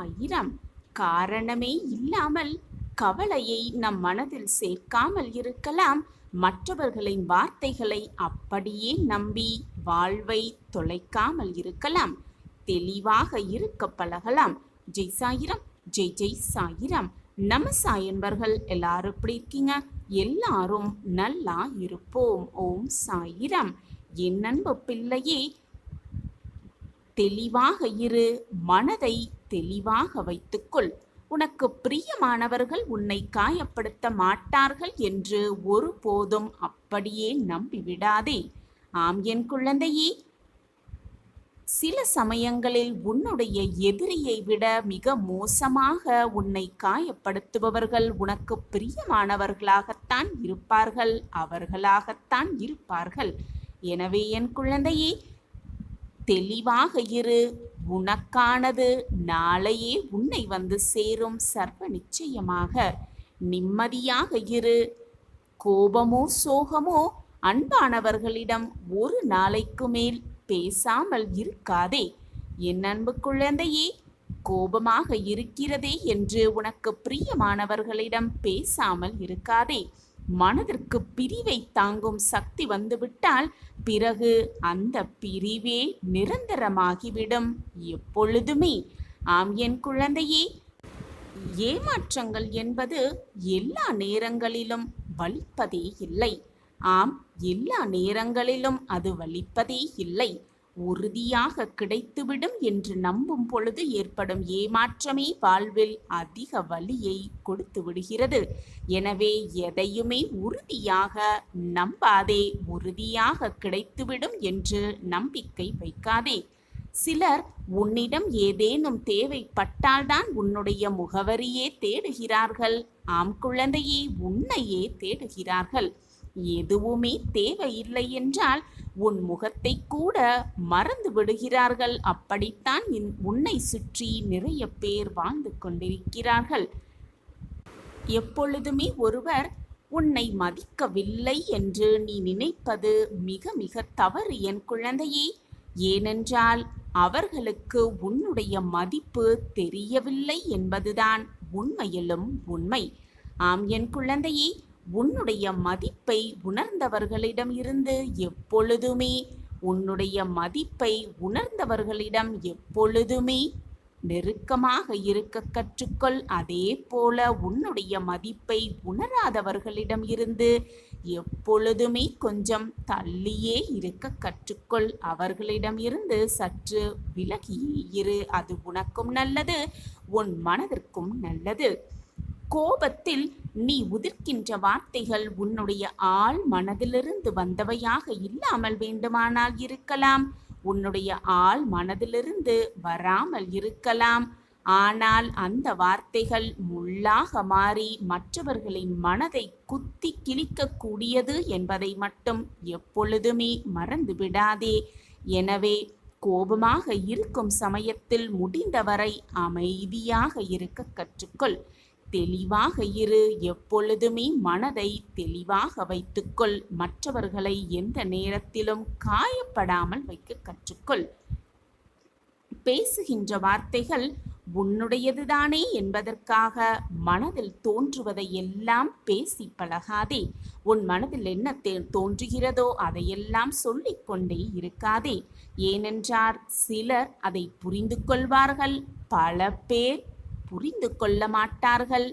சாயிரம். காரணமே இல்லாமல் கவலையை நம் மனதில் சேர்க்காமல் இருக்கலாம். மற்றவர்களின் வார்த்தைகளை அப்படியே நம்பி வாழ்வை தொலைக்காமல் இருக்கலாம். தெளிவாக இருக்க பழகலாம். ஜெய் சாயிரம், ஜெய் ஜெய் சாயிரம். நம்ம சாயன்பர்கள் எல்லாரும் எப்படி இருக்கீங்க? எல்லாரும் நல்லா இருப்போம். ஓம் சாயிரம். என் அன்பு பிள்ளையே, தெளிவாக இரு. மனதை தெளிவாக வைத்துக்கொள். உனக்கு பிரியமானவர்கள் உன்னை காயப்படுத்த மாட்டார்கள் என்று ஒருபோதும் அப்படியே நம்பிவிடாதே. ஆம் என் குழந்தையே, சில சமயங்களில் உன்னுடைய எதிரியை விட மிக மோசமாக உன்னை காயப்படுத்துபவர்கள் உனக்கு பிரியமானவர்களாகத்தான் இருப்பார்கள், அவர்களாகத்தான் இருப்பார்கள். எனவே என் குழந்தையே, தெளிவாக இரு. உனக்கானது நாளையே உன்னை வந்து சேரும், சர்வ நிச்சயமாக. நிம்மதியாக இரு. கோபமோ சோகமோ அன்பானவர்களிடம் ஒரு நாளைக்கு மேல் பேசாமல் இருக்காதே. என் அன்பு குழந்தையே, கோபமாக இருக்கிறதே என்று உனக்கு பிரியமானவர்களிடம் பேசாமல் இருக்காதே. மனதிற்கு பிரிவை தாங்கும் சக்தி வந்துவிட்டால் பிறகு அந்த பிரிவே நிரந்தரமாகிவிடும் எப்பொழுதுமே. ஆம் என் குழந்தையே, ஏமாற்றங்கள் என்பது எல்லா நேரங்களிலும் வலிப்பதே இல்லை. ஆம், எல்லா நேரங்களிலும் அது வலிப்பதே இல்லை. உறுதியாக கிடைத்துவிடும் என்று நம்பும் பொழுது ஏற்படும் ஏமாற்றமே வாழ்வில் அதிக வலியை கொடுத்து விடுகிறது. எனவே எதையுமே உறுதியாக நம்பாதே. உறுதியாக கிடைத்துவிடும் என்று நம்பிக்கை வைக்காதே. சிலர் உன்னிடம் ஏதேனும் தேவைப்பட்டால்தான் உன்னுடைய முகவரியே தேடுகிறார்கள். ஆம் குழந்தையே, உன்னையே தேடுகிறார்கள். எதுவுமே தேவையில்லை என்றால் உன் முகத்தை கூட மறந்து விடுகிறார்கள். அப்படித்தான் உன்னை சுற்றி நிறைய பேர் வாழ்ந்து கொண்டிருக்கிறார்கள். எப்பொழுதுமே ஒருவர் உன்னை மதிக்கவில்லை என்று நீ நினைப்பது மிக மிக தவறு என் குழந்தையே. ஏனென்றால் அவர்களுக்கு உன்னுடைய மதிப்பு தெரியவில்லை என்பதுதான் உண்மையிலும் உண்மை. ஆம் என் குழந்தையே, உன்னுடைய மதிப்பை உணர்ந்தவர்களிடம் இருந்து எப்பொழுதுமே நெருக்கமாக இருக்க கற்றுக்கொள். அதே போல உன்னுடைய மதிப்பை உணராதவர்களிடம் இருந்து எப்பொழுதுமே கொஞ்சம் தள்ளியே இருக்க கற்றுக்கொள். அவர்களிடம் இருந்து சற்று விலகியே இரு. அது உனக்கும் நல்லது, உன் மனதிற்கும் நல்லது. கோபத்தில் நீ உதிர்க்கின்ற வார்த்தைகள் உன்னுடைய ஆழ் மனதிலிருந்து வந்தவையாக இல்லாமல் வேண்டுமானால் இருக்கலாம். உன்னுடைய ஆழ் மனதிலிருந்து வராமல் இருக்கலாம். ஆனால் அந்த வார்த்தைகள் முள்ளாக மாறி மற்றவர்களின் மனதை குத்தி கிழிக்கக்கூடியது என்பதை மட்டும் எப்பொழுதுமே மறந்து விடாதே. எனவே கோபமாக இருக்கும் சமயத்தில் முடிந்தவரை அமைதியாக இருக்க கற்றுக்கொள். தெளிவாக இரு. எப்பொழுதுமே மனதை தெளிவாக வைத்துக்கொள். மற்றவர்களை எந்த நேரத்திலும் காயப்படாமல் வைக்க கற்றுக்கொள். பேசுகின்ற வார்த்தைகள் உன்னுடையதுதானே என்பதற்காக மனதில் தோன்றுவதை எல்லாம் பேசி பழகாதே. உன் மனதில் என்ன தோன்றுகிறதோ அதையெல்லாம் சொல்லிக்கொண்டே இருக்காதே. ஏனென்றால் சிலர் அதை புரிந்து கொள்வார்கள், பல பேர் புரிந்து கொள்ள மாட்டார்கள்.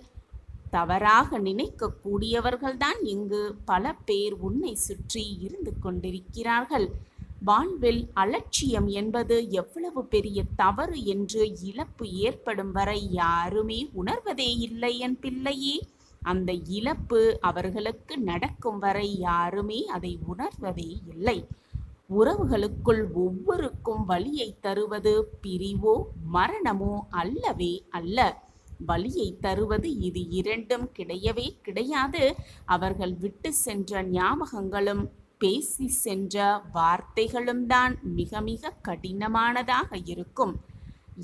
தவறாக நினைக்கக்கூடியவர்கள்தான் இங்கு பல பேர் உன்னை சுற்றி இருந்து கொண்டிருக்கிறார்கள். வாழ்வில் அலட்சியம் என்பது எவ்வளவு பெரிய தவறு என்று இழப்பு ஏற்படும் வரை யாருமே உணர்வதே இல்லை என் பிள்ளையே. அந்த இழப்பு அவர்களுக்கு நடக்கும் வரை யாருமே அதை உணர்வதே இல்லை. உறவுகளுக்குள் ஒவ்வொருக்கும் வலியை தருவது பிரிவோ மரணமோ அல்லவே அல்ல. வலியை தருவது இது இரண்டும் கிடையவே கிடையாது. அவர்கள் விட்டு சென்ற ஞாபகங்களும் பேசி சென்ற வார்த்தைகளும் தான் மிக மிக கடினமானதாக இருக்கும்.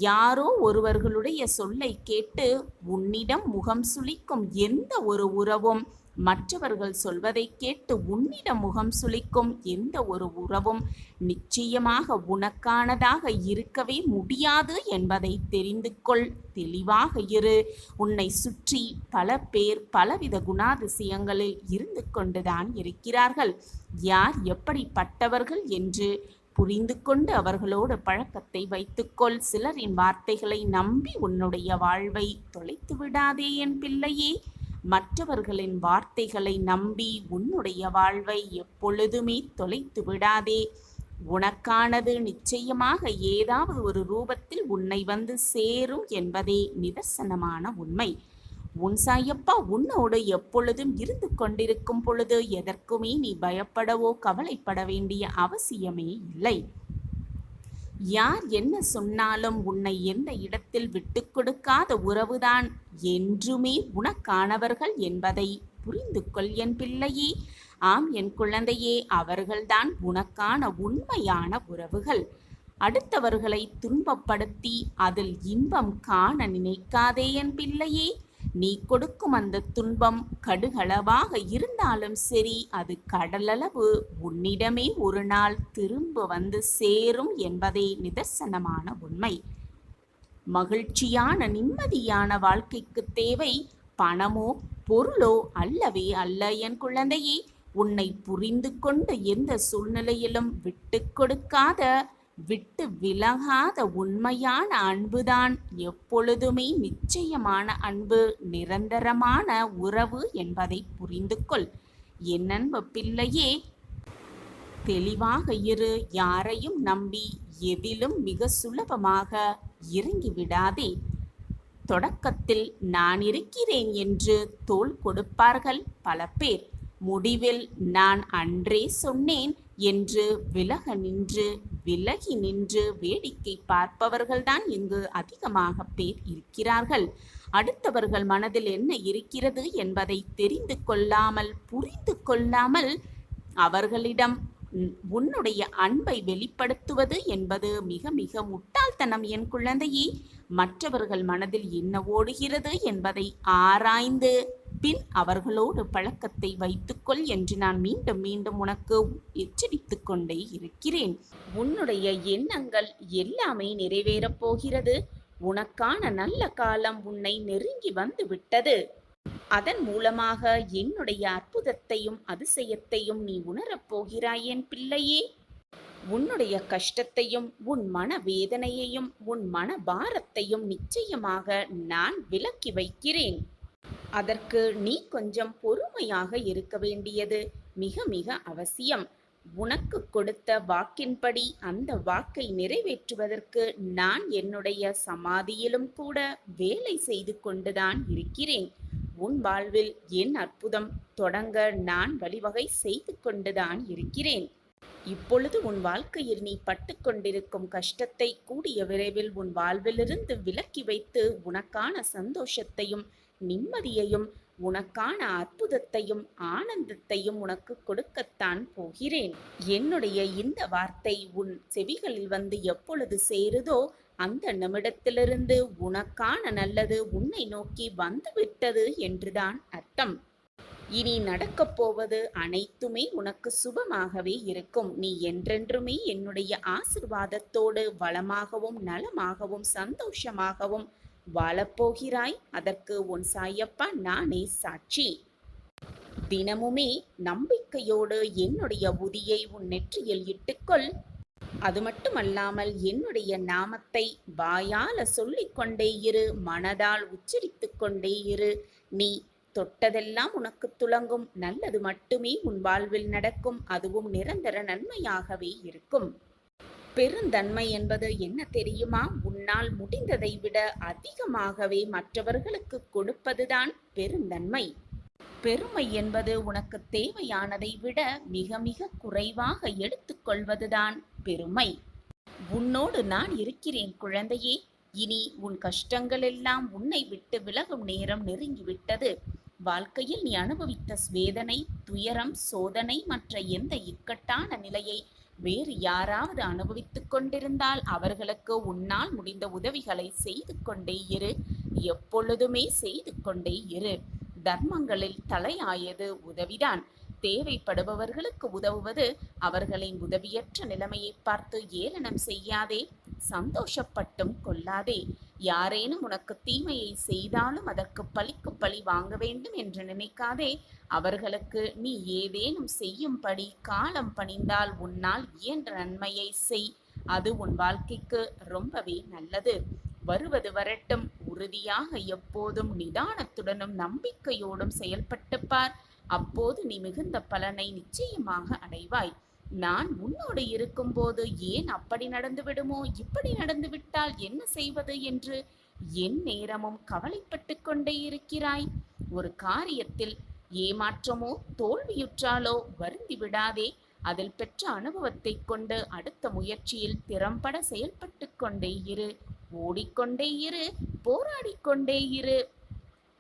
யாரோ ஒருவர்களுடைய சொல்லை கேட்டு உன்னிடம் முகம் சுளிக்கும் எந்த ஒரு உறவும் மற்றவர்கள் சொல்வதை கேட்டு உன்னிடம் முகம் சுளிக்கும் எந்த ஒரு உறவும் நிச்சயமாக உனக்கானதாக இருக்கவே முடியாது என்பதை தெரிந்து கொள். தெளிவாக இரு. உன்னை சுற்றி பல பேர் பலவித குணாதிசயங்களில் இருந்து கொண்டுதான் இருக்கிறார்கள். யார் எப்படிப்பட்டவர்கள் என்று புரிந்து கொண்டு அவர்களோடு பழக்கத்தை வைத்துக்கொள். சிலரின் வார்த்தைகளை நம்பி உன்னுடைய வாழ்வை தொலைத்து விடாதே என் பிள்ளையே. மற்றவர்களின் வார்த்தைகளை நம்பி உன்னுடைய வாழ்வை எப்பொழுதுமே தொலைத்து விடாதே. உனக்கானது நிச்சயமாக ஏதாவது ஒரு ரூபத்தில் உன்னை வந்து சேரும் என்பதே நிதர்சனமான உண்மை. உன் சாயப்பா உன்னோடு எப்பொழுதும் இருந்து கொண்டிருக்கும் பொழுது எதற்குமே நீ பயப்படவோ கவலைப்பட வேண்டிய அவசியமே இல்லை. யார் என்ன சொன்னாலும் உன்னை எந்த இடத்தில் விட்டு கொடுக்காத உறவுதான் என்றுமே உனக்கானவர்கள் என்பதை புரிந்து கொள் என் பிள்ளையே. ஆம் என் குழந்தையே, அவர்கள்தான் உனக்கான உண்மையான உறவுகள். அடுத்தவர்களை துன்பப்படுத்தி அதில் இன்பம் காண நினைக்காதே என் பிள்ளையே. நீ கொடுக்கும் அந்த துன்பம் கடுகளவாக இருந்தாலும் சரி, அது கடலளவு உன்னிடமே ஒரு நாள் திரும்ப வந்து சேரும் என்பதே நிதர்சனமான உண்மை. மகிழ்ச்சியான நிம்மதியான வாழ்க்கைக்கு தேவை பணமோ பொருளோ அல்லவே அல்ல என் குழந்தையே. உன்னை புரிந்து கொண்டு எந்த சூழ்நிலையிலும் விட்டு கொடுக்காத விட்டு விலகாத உண்மையான அன்புதான் எப்பொழுதுமே நிச்சயமான அன்பு, நிரந்தரமான உறவு என்பதை புரிந்து கொள் என் அன்பு பிள்ளையே. தெளிவாக இரு. யாரையும் நம்பி எதிலும் மிக சுலபமாக இறங்கி விடாதே. தொடக்கத்தில் நான் இருக்கிறேன் என்று தோள் கொடுப்பார்கள் பல பேர். முடிவில் நான் அன்றே சொன்னேன் என்று விலகி நின்று வேடிக்கை பார்ப்பவர்கள்தான் இங்கு அதிகமாக பேர் இருக்கிறார்கள். அடுத்தவர்கள் மனதில் என்ன இருக்கிறது என்பதை தெரிந்து கொள்ளாமல் புரிந்து கொள்ளாமல் அவர்களிடம் உன்னுடைய அன்பை வெளிப்படுத்துவது என்பது மிக மிக முட்டாள்தனம் என் குழந்தையே. மற்றவர்கள் மனதில் என்ன ஓடுகிறது என்பதை ஆராய்ந்து பின் அவர்களோடு பழக்கத்தை வைத்துக்கொள் என்று நான் மீண்டும் மீண்டும் உனக்கு எச்சரித்து கொண்டே இருக்கிறேன். உன்னுடைய எண்ணங்கள் எல்லாமே நிறைவேறப் போகிறது. உனக்கான நல்ல காலம் உன்னை நெருங்கி வந்து விட்டது. அதன் மூலமாக என்னுடைய அற்புதத்தையும் அதிசயத்தையும் நீ உணரப் போகிறாய் என் பிள்ளையே. உன்னுடைய கஷ்டத்தையும் உன் மன வேதனையையும் உன் மன பாரத்தையும் நிச்சயமாக நான் விலக்கி வைக்கிறேன். அதற்கு நீ கொஞ்சம் பொறுமையாக இருக்க வேண்டியது மிக மிக அவசியம். உனக்கு கொடுத்த வாக்கின்படி அந்த வாக்கை நிறைவேற்றுவதற்கு நான் என்னுடைய சமாதியிலும் கூட வேலை செய்து கொண்டுதான் இருக்கிறேன். உன் வாழ்வில் என் அற்புதம் தொடங்க நான் வழிவகை செய்து கொண்டுதான் இருக்கிறேன். இப்பொழுது உன் வாழ்க்கையில் நீ பட்டு கொண்டிருக்கும் கஷ்டத்தை கூடிய விரைவில் உன் வாழ்விலிருந்து விலக்கி வைத்து உனக்கான சந்தோஷத்தையும் நிம்மதியையும் உனக்கான அற்புதத்தையும் ஆனந்தத்தையும் உனக்கு கொடுக்கத்தான் போகிறேன். என்னுடைய இந்த வார்த்தை உன் செவிகளில் வந்து எப்பொழுது சேருதோ அந்த நிமிடத்திலிருந்து உனக்கான நல்லது உன்னை நோக்கி வந்துவிட்டது என்றுதான் அர்த்தம். இனி நடக்கப் போவது அனைத்துமே உனக்கு சுபமாகவே இருக்கும். நீ என்றென்றுமே என்னுடைய ஆசிர்வாதத்தோடு வளமாகவும் நலமாகவும் சந்தோஷமாகவும் வாழப்போகிறாய். அதற்கு உன் சாயப்பா நானே சாட்சி. தினமுமே நம்பிக்கையோடு என்னுடைய உதியை உன் நெற்றியில் இட்டுக்கொள். அது மட்டுமல்லாமல் என்னுடைய நாமத்தை வாயால சொல்லிக்கொண்டே இரு, மனதால் உச்சரித்து கொண்டே இரு. நீ தொட்டதெல்லாம் உனக்கு துலங்கும். நல்லது மட்டுமே உன் வாழ்வில் நடக்கும். அதுவும் நிரந்தர நன்மையாகவே இருக்கும். பெருந்தன்மை என்பது என்ன தெரியுமா? உன்னால் முடிந்ததை விட அதிகமாகவே மற்றவர்களுக்கு கொடுப்பதுதான் பெருந்தன்மை. பெருமை என்பது உனக்கு தேவையானதை விட மிக மிக குறைவாக எடுத்துக்கொள்வதுதான் பெருமை. உன்னோடு நான் இருக்கிறேன் குழந்தையே. இனி உன் கஷ்டங்கள் எல்லாம் உன்னை விட்டு விலகும் நேரம் நெருங்கிவிட்டது. வாழ்க்கையில் நீ அனுபவித்த வேதனை, துயரம், சோதனை மற்ற எந்த இக்கட்டான நிலையை வேறு யாராவது அனுபவித்துக் கொண்டிருந்தால் அவர்களுக்கு உன்னால் முடிந்த உதவிகளை செய்து கொண்டே இரு. எப்பொழுதுமே செய்து கொண்டே இரு. தர்மங்களில் தலையாயது உதவிதான். தேவைப்படுபவர்களுக்கு உதவுவது. அவர்களின் உதவியற்ற நிலைமையை பார்த்து ஏளனம் செய்யாதே, சந்தோஷப்பட்டும் கொள்ளாதே. யாரேனும் உனக்கு தீமையை செய்தாலும் அதற்கு பழிக்கு பழி வாங்க வேண்டும் என்று நினைக்காதே. அவர்களுக்கு நீ ஏதேனும் செய்யும்படி காலம் பணிந்தால் உன்னால் இயன்ற நன்மையை செய். அது உன் வாழ்க்கைக்கு ரொம்பவே நல்லது. வருவது வரட்டும். உறுதியாக எப்போதும் நிதானத்துடனும் நம்பிக்கையோடும் செயல்பட்டு பார். அப்போது நீ மிகுந்த பலனை நிச்சயமாக அடைவாய். நான் உன்னோடு இருக்கும்போது ஏன் அப்படி நடந்து விடுமோ, இப்படி நடந்து விட்டால் என்ன செய்வது என்று என் நேரமும் கவலைப்பட்டு கொண்டே இருக்கிறாய்? ஒரு காரியத்தில் ஏமாற்றமோ தோல்வியுற்றாலோ வருந்தி விடாதே. அதில் பெற்ற அனுபவத்தை கொண்டு அடுத்த முயற்சியில் திறம்பட செயல்பட்டு கொண்டே இரு. ஓடிக்கொண்டே இரு, போராடிக்கொண்டே இரு.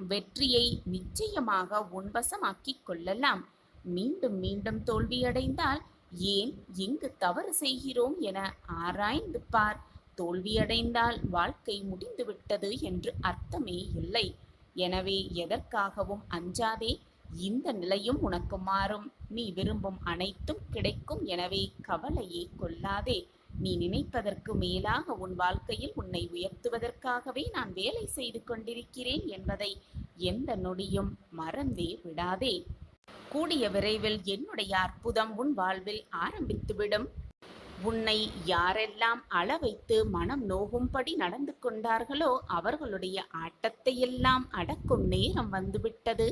வெற்றியை நிச்சயமாக உன்வசமாக்கிக் கொள்ளலாம். மீண்டும் மீண்டும் தோல்வியடைந்தால் ஏன் எங்கு தவறு செய்கிறோம் என ஆராய்ந்து பார். தோல்வியடைந்தால் வாழ்க்கை முடிந்துவிட்டது என்று அர்த்தமே இல்லை. எனவே எதற்காகவும் அஞ்சாதே. இந்த நிலையும் உனக்கு மாறும். நீ விரும்பும் அனைத்தும் கிடைக்கும். எனவே கவலையே கொள்ளாதே. நீ நினைப்பதற்கு மேலாக உன் வாழ்க்கையில் உன்னை உயர்த்துவதற்காகவே நான் வேலை செய்து கொண்டிருக்கிறேன் என்பதை எந்த நொடியும் மறந்தே விடாதே. கூடிய விரைவில் என்னுடைய அற்புதம் உன் வாழ்வில் ஆரம்பித்துவிடும். உன்னை யாரெல்லாம் அளவைத்து மனம் நோகும்படி நடந்து கொண்டார்களோ அவர்களுடைய ஆட்டத்தையெல்லாம் அடக்கும் நேரம் வந்துவிட்டது.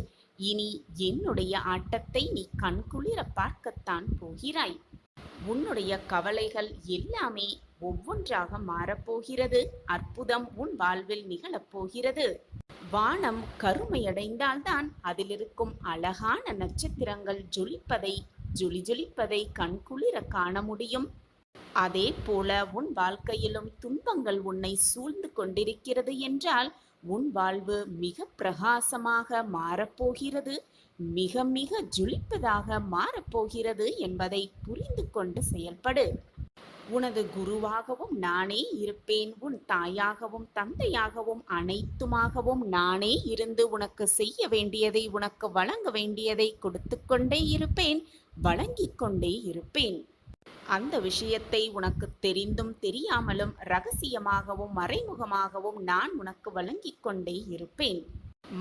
இனி என்னுடைய ஆட்டத்தை நீ கண்குளிர பார்க்கத்தான் போகிறாய். உன்னுடைய கவலைகள் எல்லாமே ஒவ்வொன்றாக மாறப்போகிறது. அற்புதம் உன் வாழ்வில் நிகழப்போகிறது. வானம் கருமையடைந்தால்தான் அதிலிருக்கும் அழகான நட்சத்திரங்கள் ஜொலிப்பதை கண்குளிர காண முடியும். அதே போல உன் வாழ்க்கையிலும் துன்பங்கள் உன்னை சூழ்ந்து கொண்டிருக்கிறது என்றால் உன் வாழ்வு மிக பிரகாசமாக மாறப்போகிறது. மிக மிக ஜொலிப்பதாக மாறப்போகிறது என்பதை புரிந்து கொண்டு செயல்படு. உனது குருவாகவும் நானே இருப்பேன். உன் தாயாகவும் தந்தையாகவும் அனைத்துமாகவும் நானே இருந்து உனக்கு செய்ய வேண்டியதை, உனக்கு வழங்க வேண்டியதை கொடுத்து கொண்டே இருப்பேன், வழங்கிக் கொண்டே இருப்பேன். அந்த விஷயத்தை உனக்கு தெரிந்தும் தெரியாமலும் ரகசியமாகவும் மறைமுகமாகவும் நான் உனக்கு வழங்கிக் கொண்டே இருப்பேன்.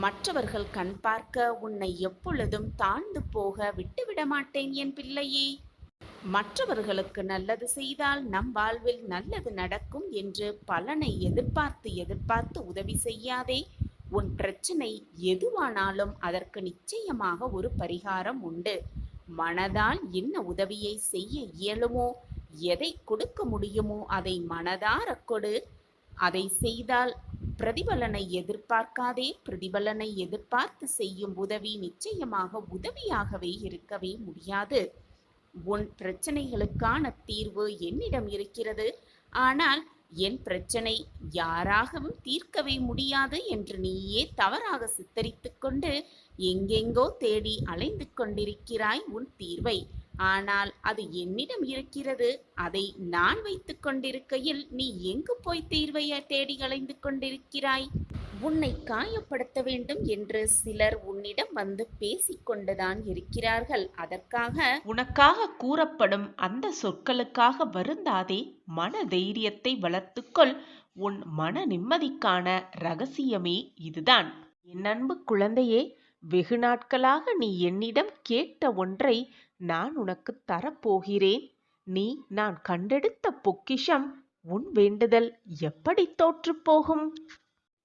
மற்றவர்கள் கண் பார்க்க உன்னை எப்பொழுதும் தாழ்ந்து போக விட்டுவிட மாட்டேன் என் பிள்ளையே. மற்றவர்களுக்கு நல்லது செய்தால் நம் வாழ்வில் நல்லது நடக்கும் என்று பலனை எதிர்பார்த்து உதவி செய்யாதே. உன் பிரச்சனை எதுவானாலும் அதற்கு நிச்சயமாக ஒரு பரிகாரம் உண்டு. மனதால் என்ன உதவியை செய்ய இயலுமோ, எதை கொடுக்க முடியுமோ அதை மனதார கொடு. அதை செய்தால் பிரதிபலனை எதிர்பார்க்காதே. பிரதிபலனை எதிர்பார்த்து செய்யும் உதவி நிச்சயமாக உதவியாகவே இருக்கவே முடியாது. உன் பிரச்சனைகளுக்கான தீர்வு என்னிடம் இருக்கிறது. ஆனால் என் பிரச்சனை யாராகவும் தீர்க்கவே முடியாது என்று நீயே தவறாக சித்தரித்து கொண்டு எங்கெங்கோ தேடி அலைந்து கொண்டிருக்கிறாய் உன் தீர்வை. ஆனால் அது என்னிடம் இருக்கிறது. அதை நான் வைத்து கொண்டிருக்கையில் நீ எங்கு போய் தீர்வை தேடி அலைந்து கொண்டிருக்கிறாய்? உன்னை காயப்படுத்த வேண்டும் என்று சிலர் உன்னிடம் வந்து பேசிக்கொண்டுதான் இருக்கிறார்கள். அதற்காக உனக்காக கூறப்படும் அந்த சொற்களுக்காக வருந்தாதே. மன தைரியத்தை வளர்த்துக்கொள். உன் மன நிம்மதிக்கான ரகசியமே இதுதான். என் அன்பு குழந்தையே, வெகு நாட்களாக நீ என்னிடம் கேட்ட ஒன்றை நான் உனக்கு தரப்போகிறேன். நான் கண்டெடுத்த பொக்கிஷம். உன் வேண்டுதல் எப்படி தோற்று போகும்?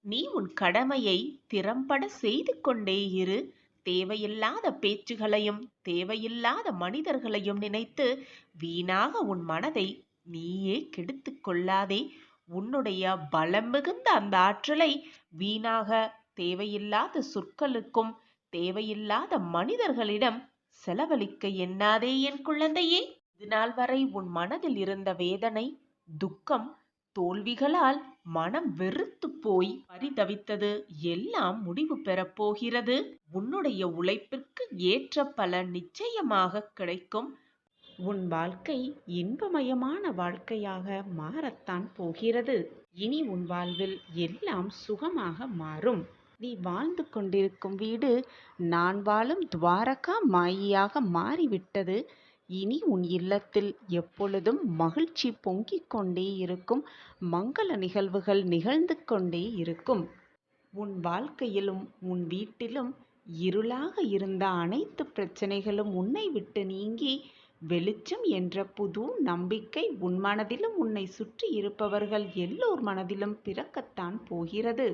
நீ உன் கடமையை திறம்பட செய்து கொண்டே இரு. தேவையில்லாத பேச்சுகளையும் தேவையில்லாத மனிதர்களையும் நினைத்து வீணாக உன் மனதை நீயே கெடுத்து கொள்ளாதே. உன்னுடைய பலம் மிகுந்த அந்த ஆற்றலை வீணாக தேவையில்லாத சொற்களுக்கும் தேவையில்லாத மனிதர்களிடம் செலவழிக்க எண்ணாதே என் குழந்தையே. இதுநாள் வரை உன் மனதில் இருந்த வேதனை, துக்கம், தோல்விகளால் மனம் வெறுத்து போய் பரிதவித்தது எல்லாம் முடிவு பெறப்போகிறது. உன்னுடைய உழைப்பிற்கு ஏற்ற பலன் நிச்சயமாக கிடைக்கும். உன் வாழ்க்கை இன்பமயமான வாழ்க்கையாக மாறத்தான் போகிறது. இனி உன் வாழ்வில் எல்லாம் சுகமாக மாறும். நீ வாழ்ந்து கொண்டிருக்கும் வீடு நான் வாழும் துவாரகா மாயியாக மாறிவிட்டது. இனி உன் இல்லத்தில் எப்பொழுதும் மகிழ்ச்சி பொங்கிக் கொண்டே இருக்கும். மங்கள நிகழ்வுகள் நிகழ்ந்து கொண்டே இருக்கும். உன் வாழ்க்கையிலும் உன் வீட்டிலும் இருளாக இருந்த அனைத்து பிரச்சனைகளும் உன்னை விட்டு நீங்கி வெளிச்சம் என்ற புது நம்பிக்கை உன் மனதிலும் உன்னை சுற்றி இருப்பவர்கள் எல்லோர் மனதிலும் பிறக்கத்தான் போகிறது.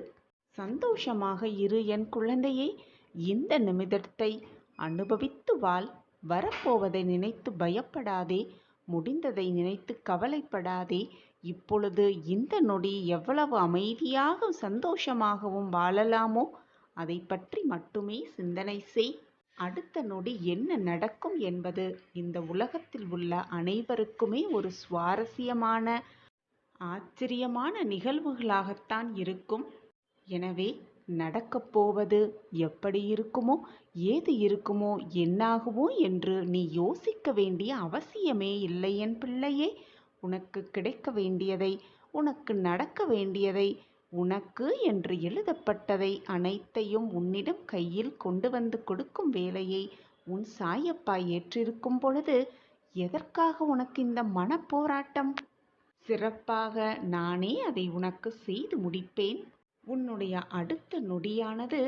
சந்தோஷமாக இரு என் குழந்தையே. இந்த நிமிடத்தை அனுபவித்து வாழ். வரப்போவதை நினைத்து பயப்படாதே. முடிந்ததை நினைத்து கவலைப்படாதே. இப்பொழுது இந்த நொடி எவ்வளவு அமைதியாக சந்தோஷமாகவும் வாழலாமோ அதை பற்றி மட்டுமே சிந்தனை செய். அடுத்த நொடி என்ன நடக்கும் என்பது இந்த உலகத்தில் உள்ள அனைவருக்குமே ஒரு சுவாரஸ்யமான ஆச்சரியமான நிகழ்வுகளாகத்தான் இருக்கும். எனவே நடக்கப் போவது எப்படி இருக்குமோ, ஏது இருக்குமோ, என்னாகுமோ என்று நீ யோசிக்க வேண்டிய அவசியமே இல்லை என் பிள்ளையே. உனக்கு கிடைக்க வேண்டியதை, உனக்கு நடக்க வேண்டியதை, உனக்கு என்று எழுதப்பட்டதை அனைத்தையும் உன்னிடம் கையில் கொண்டு வந்து கொடுக்கும் வேலையை உன் சாயப்பா ஏற்றிருக்கும் பொழுது எதற்காக உனக்கு இந்த மனப்போராட்டம்? சிறப்பாக நானே அதை உனக்கு செய்து முடிப்பேன். உன்னுடைய அடுத்த நொடியானது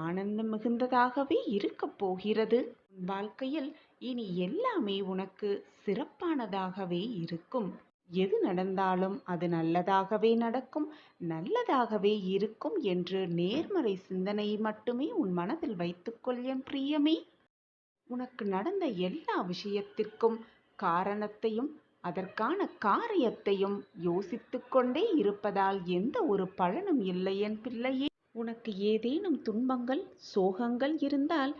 ஆனந்தம் மிகுந்ததாகவே இருக்கப் போகிறது. உன் வாழ்க்கையில் இனி எல்லாமே உனக்கு சிறப்பானதாகவே இருக்கும். எது நடந்தாலும் அது நல்லதாகவே நடக்கும், நல்லதாகவே இருக்கும் என்று நேர்மறை சிந்தனையை மட்டுமே உன் மனதில் வைத்துக்கொள் என் பிரியமே. உனக்கு நடந்த எல்லா விஷயத்திற்கும் காரணத்தையும் அதற்கான காரியத்தையும் யோசித்து கொண்டே இருப்பதால் எந்த ஒரு பலனும் இல்லை என் பிள்ளையே. உனக்கு ஏதேனும் துன்பங்கள், சோகங்கள் இருந்தால்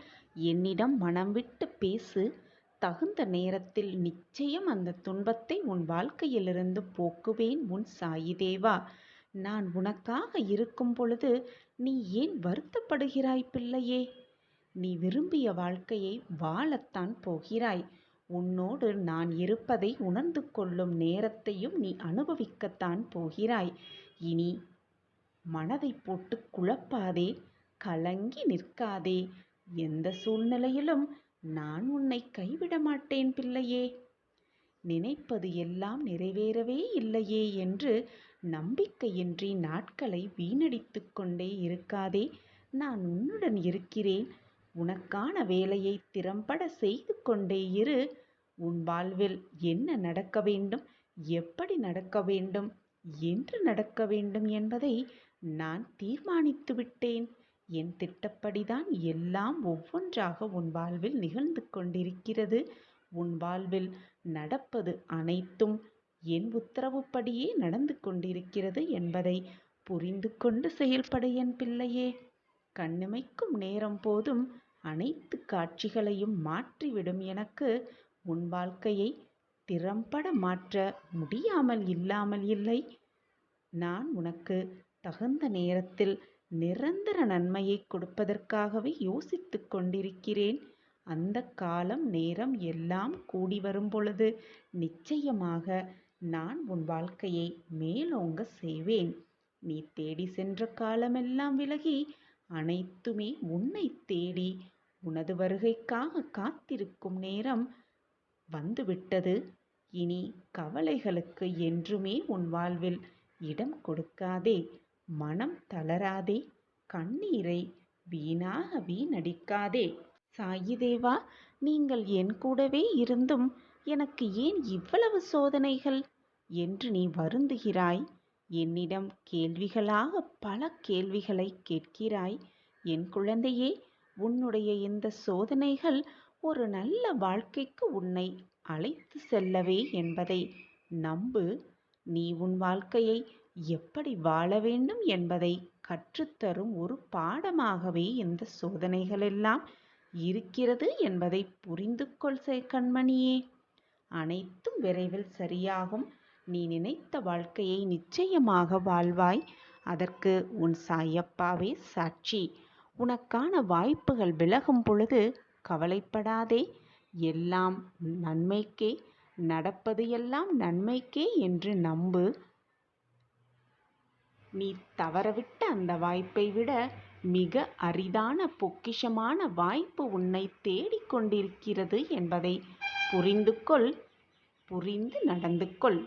என்னிடம் மனம் விட்டு பேசு. தகுந்த நேரத்தில் நிச்சயம் அந்த துன்பத்தை உன் வாழ்க்கையிலிருந்து போக்குவேன் உன் சாயி தேவா. நான் உனக்காக இருக்கும் பொழுது நீ ஏன் வருத்தப்படுகிறாய் பிள்ளையே? நீ விரும்பிய வாழ்க்கையை வாழத்தான் போகிறாய். உன்னோடு நான் இருப்பதை உணர்ந்து கொள்ளும் நேரத்தையும் நீ அனுபவிக்கத்தான் போகிறாய். இனி மனதை போட்டு குழப்பாதே, கலங்கி நிற்காதே. எந்த சூழ்நிலையிலும் நான் உன்னை கைவிட மாட்டேன் பிள்ளையே. நினைப்பது எல்லாம் நிறைவேறவே இல்லையே என்று நம்பிக்கையின்றி நாட்களை வீணடித்து கொண்டே இருக்காதே. நான் உன்னுடன் இருக்கிறேன். உனக்கான வேலையை திறம்பட செய்து கொண்டே இரு. உன் வாழ்வில் என்ன நடக்க வேண்டும், எப்படி நடக்க வேண்டும், என்று நடக்க வேண்டும் என்பதை நான் தீர்மானித்து விட்டேன். என் திட்டப்படிதான் எல்லாம் ஒவ்வொன்றாக உன் வாழ்வில் நிகழ்ந்து கொண்டிருக்கிறது. உன் வாழ்வில் நடப்பது அனைத்தும் என் உத்தரவுப்படியே நடந்து கொண்டிருக்கிறது என்பதை புரிந்து கொண்டு செயல்பட என் பிள்ளையே. கண்ணிமைக்கும் நேரம் போதும் அனைத்து காட்சிகளையும் மாற்றிவிடும் எனக்கு உன் வாழ்க்கையை திறம்பட மாற்ற முடியாமல் இல்லாமல் இல்லை. நான் உனக்கு தகுந்த நேரத்தில் நிரந்தர நன்மையை கொடுப்பதற்காகவே யோசித்து கொண்டிருக்கிறேன். அந்த காலம் நேரம் எல்லாம் கூடி வரும் பொழுது நிச்சயமாக நான் உன் வாழ்க்கையை மேலோங்க செய்வேன். நீ தேடி சென்ற காலமெல்லாம் விலகி அனைத்துமே உன்னை தேடி உனது வருகைக்காக காத்திருக்கும் நேரம் வந்துவிட்டது. இனி கவலைகளுக்கு என்றுமே உன் வாழ்வில் இடம் கொடுக்காதே. மனம் தளராதே. கண்ணீரை வீணடிக்காதே. சாயி தேவா, நீங்கள் என் கூடவே இருந்தும் எனக்கு ஏன் இவ்வளவு சோதனைகள் என்று நீ வருந்துகிறாய். என்னிடம் கேள்விகளாக பல கேள்விகளை கேட்கிறாய். என் குழந்தையே, உன்னுடைய இந்த சோதனைகள் ஒரு நல்ல வாழ்க்கைக்கு உன்னை அழைத்து செல்லவே என்பதை நம்பு. நீ உன் வாழ்க்கையை எப்படி வாழ வேண்டும் என்பதை கற்றுத்தரும் ஒரு பாடமாகவே இந்த சோதனைகளெல்லாம் இருக்கிறது என்பதை புரிந்து கொள் கண்மணியே. அனைத்தும் விரைவில் சரியாகும். நீ நினைத்த வாழ்க்கையை நிச்சயமாக வாழ்வாய். அதற்கு உன் சாயப்பாவே சாட்சி. உனக்கான வாய்ப்புகள் விலகும் பொழுது கவலைப்படாதே. எல்லாம் நன்மைக்கே, நடப்பது எல்லாம் நன்மைக்கே என்று நம்பு. நீ தவறவிட்ட அந்த வாய்ப்பை விட மிக அரிதான பொக்கிஷமான வாய்ப்பு உன்னை தேடிக்கொண்டிருக்கிறது என்பதை புரிந்து கொள். புரிந்து நடந்து கொள்.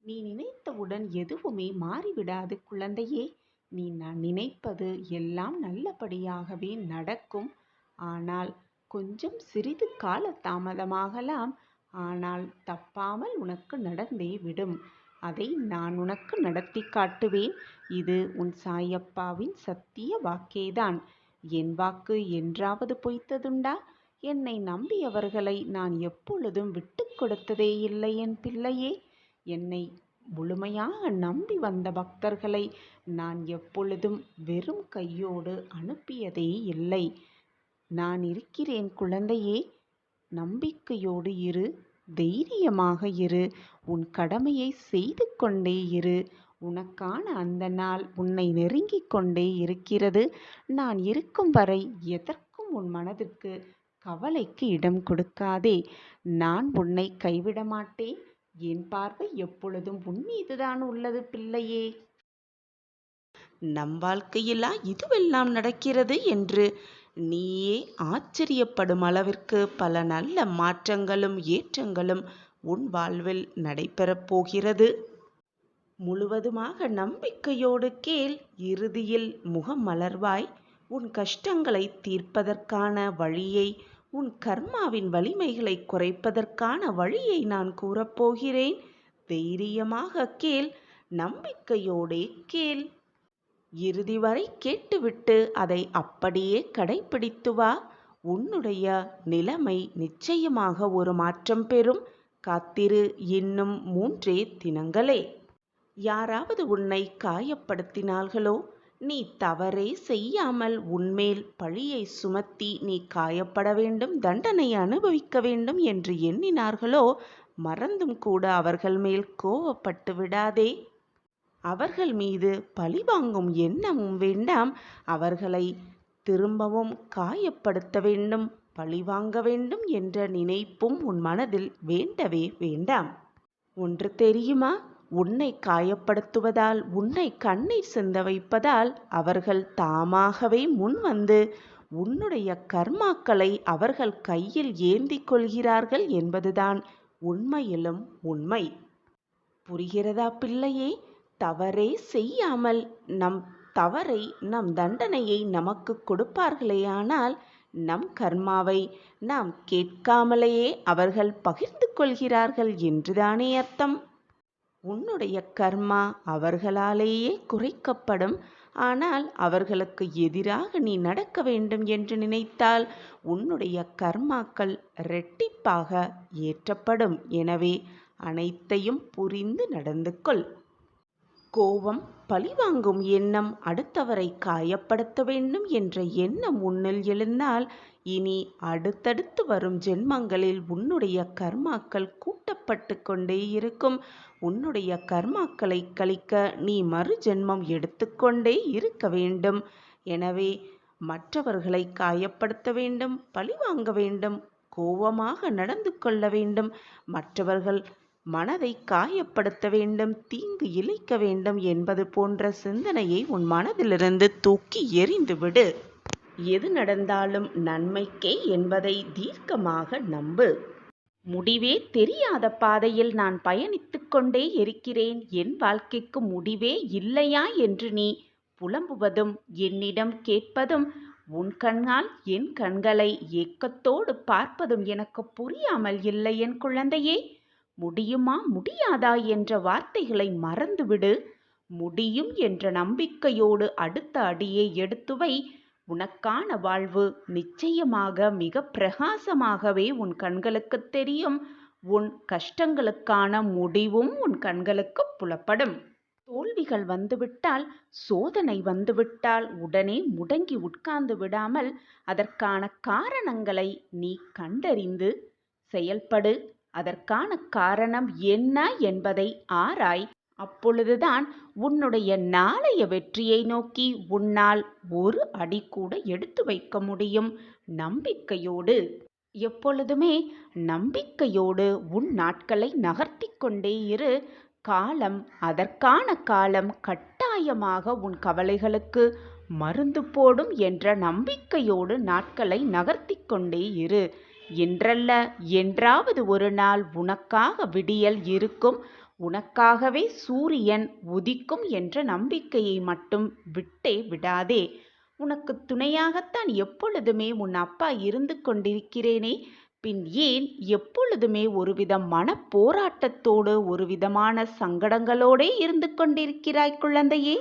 நீ நினைத்தவுடன் எதுவுமே மாறிவிடாது குழந்தையே. நீ நினைப்பது எல்லாம் நல்லபடியாகவே நடக்கும். ஆனால் கொஞ்சம் சிறிது கால தாமதமாகலாம். ஆனால் தப்பாமல் உனக்கு நடந்தே விடும். அதை நான் உனக்கு நடத்தி காட்டுவேன். இது உன் சாயப்பாவின் சத்திய வாக்கேதான். என் வாக்கு என்றாவது பொய்த்ததுண்டா? என்னை நம்பியவர்களை நான் எப்பொழுதும் விட்டு கொடுத்ததே இல்லை என் பிள்ளையே. என்னை முழுமையாக நம்பி வந்த பக்தர்களை நான் எப்பொழுதும் வெறும் கையோடு அனுப்பியதே இல்லை. நான் இருக்கிறேன் குழந்தையே. நம்பிக்கையோடு இரு. தைரியமாக இரு. உன் கடமையை செய்து கொண்டே இரு. உனக்கான அந்த நாள் உன்னை நெருங்கிக் கொண்டே இருக்கிறது. நான் இருக்கும் வரை எதற்கும் உன் மனதிற்கு கவலைக்கு இடம் கொடுக்காதே. நான் உன்னை கைவிட மாட்டேன். என் பார்வை எப்பொழுதும் உன் மீதுதான் உள்ளது பிள்ளையே. நம் வாழ்க்கையிலா இதுவெல்லாம் நடக்கிறது என்று நீயே ஆச்சரியப்படும் அளவிற்கு பல நல்ல மாற்றங்களும் ஏற்றங்களும் உன் வாழ்வில் நடைபெறப் போகிறது. முழுவதுமாக நம்பிக்கையோடு கேள். இறுதியில் முகம் மலர்வாய். உன் கஷ்டங்களை தீர்ப்பதற்கான வழியை, உன் கர்மாவின் வலிமைகளை குறைப்பதற்கான வழியை நான் கூறப்போகிறேன். தைரியமாக கேள். நம்பிக்கையோடே கேள். இறுதி வரை கேட்டுவிட்டு அதை அப்படியே கடைப்பிடித்து வா. உன்னுடைய நிலைமை நிச்சயமாக ஒரு மாற்றம் பெறும். காத்திரு. இன்னும் 3 தினங்களே. யாராவது உன்னை காயப்படுத்தினார்களோ, நீ தவறே செய்யாமல் உன்மேல் பழியை சுமத்தி நீ காயப்பட வேண்டும், தண்டனை அனுபவிக்க வேண்டும் என்று எண்ணினார்களோ, மறந்தும் கூட அவர்கள் மேல் கோபப்பட்டு விடாதே. அவர்கள் மீது பழிவாங்கும் எண்ணமும் வேண்டாம். அவர்களை திரும்பவும் காயப்படுத்த வேண்டும், பழிவாங்க வேண்டும் என்ற நினைப்பும் உன் மனதில் வேண்டவே வேண்டாம். ஒன்று தெரியுமா? உன்னை காயப்படுத்துவதால், உன்னை கண்ணீர் சிந்த வைப்பதால் அவர்கள் தாமாகவே முன் வந்து உன்னுடைய கர்மாக்களை அவர்கள் கையில் ஏந்தி கொள்கிறார்கள் என்பதுதான் உண்மையிலும் உண்மை. புரிகிறதா பிள்ளையே? தவறே செய்யாமல் நம் தண்டனையை நமக்கு கொடுப்பார்களேயானால், நம் கர்மாவை நாம் கேட்காமலேயே அவர்கள் பகிர்ந்து கொள்கிறார்கள் என்றுதானே அர்த்தம். உன்னுடைய கர்மா அவர்களாலேயே குறைக்கப்படும். ஆனால் அவர்களுக்கு எதிராக நீ நடக்க வேண்டும் என்று நினைத்தால் உன்னுடைய கர்மாக்கள் இரட்டிப்பாக ஏற்றப்படும். எனவே அனைத்தையும் புரிந்து நடந்து கொள். கோபம், பழிவாங்கும் எண்ணம், அடுத்தவரை காயப்படுத்த வேண்டும் என்ற எண்ணம் உன்னில் எழுந்தால் இனி அடுத்தடுத்து வரும் ஜென்மங்களில் உன்னுடைய கர்மாக்கள் கூட்டப்பட்டு கொண்டே இருக்கும். உன்னுடைய கர்மாக்களை கழிக்க நீ மறு ஜென்மம் எடுத்துக்கொண்டே இருக்க வேண்டும். எனவே மற்றவர்களை காயப்படுத்த வேண்டும், பழிவாங்க வேண்டும், கோபமாக நடந்து கொள்ள வேண்டும், மற்றவர்கள் மனதை காயப்படுத்த வேண்டும், தீங்கு இழைக்க வேண்டும் என்பது போன்ற சிந்தனையை உன் மனதிலிருந்து தூக்கி எறிந்துவிடு. எது நடந்தாலும் நன்மைக்கே என்பதை தீர்க்கமாக நம்பு. முடிவே தெரியாத பாதையில் நான் பயணித்துக் கொண்டே இருக்கிறேன். என் வாழ்க்கைக்கு முடிவே இல்லையா என்று நீ புலம்புவதும் என்னிடம் கேட்பதும், உன் கண்ணால் என் கண்களை ஏக்கத்தோடு பார்ப்பதும் எனக்கு புரியாமல் இல்லை என் குழந்தையே. முடியுமா முடியாதா என்ற வார்த்தைகளை மறந்துவிடு. முடியும் என்ற நம்பிக்கையோடு அடுத்த அடியை எடுத்து வை. உனக்கான வாழ்வு நிச்சயமாக மிக பிரகாசமாகவே உன் கண்களுக்கு தெரியும். உன் கஷ்டங்களுக்கான முடிவும் உன் கண்களுக்கு புலப்படும். தோல்விகள் வந்துவிட்டால், சோதனை வந்துவிட்டால் உடனே முடங்கி உட்கார்ந்து விடாமல் அதற்கான காரணங்களை நீ கண்டறிந்து செயல்படு. அதற்கான காரணம் என்ன என்பதை ஆராய். அப்பொழுதுதான் உன்னுடைய நாளைய வெற்றியை நோக்கி உன்னால் ஒரு அடி கூட எடுத்து வைக்க முடியும். நம்பிக்கையோடு, எப்பொழுதுமே நம்பிக்கையோடு உன் நாட்களை நகர்த்தி கொண்டே இரு. காலம், அதற்கான காலம் கட்டாயமாக உன் கவலைகளுக்கு மருந்து போடும் என்ற நம்பிக்கையோடு நாட்களை நகர்த்திக் கொண்டே இரு. என்றல்ல என்றாவது ஒரு நாள் உனக்காக விடியல் இருக்கும், உனக்காகவே சூரியன் உதிக்கும் என்ற நம்பிக்கையை மட்டும் விட்டே விடாதே. உனக்கு துணையாகத்தான் எப்பொழுதுமே உன் அப்பா இருந்து கொண்டிருக்கிறேனே, பின் ஏன் எப்பொழுதுமே ஒருவித மனப்போராட்டத்தோடு ஒருவிதமான சங்கடங்களோடே இருந்து கொண்டிருக்கிறாய் குழந்தையே?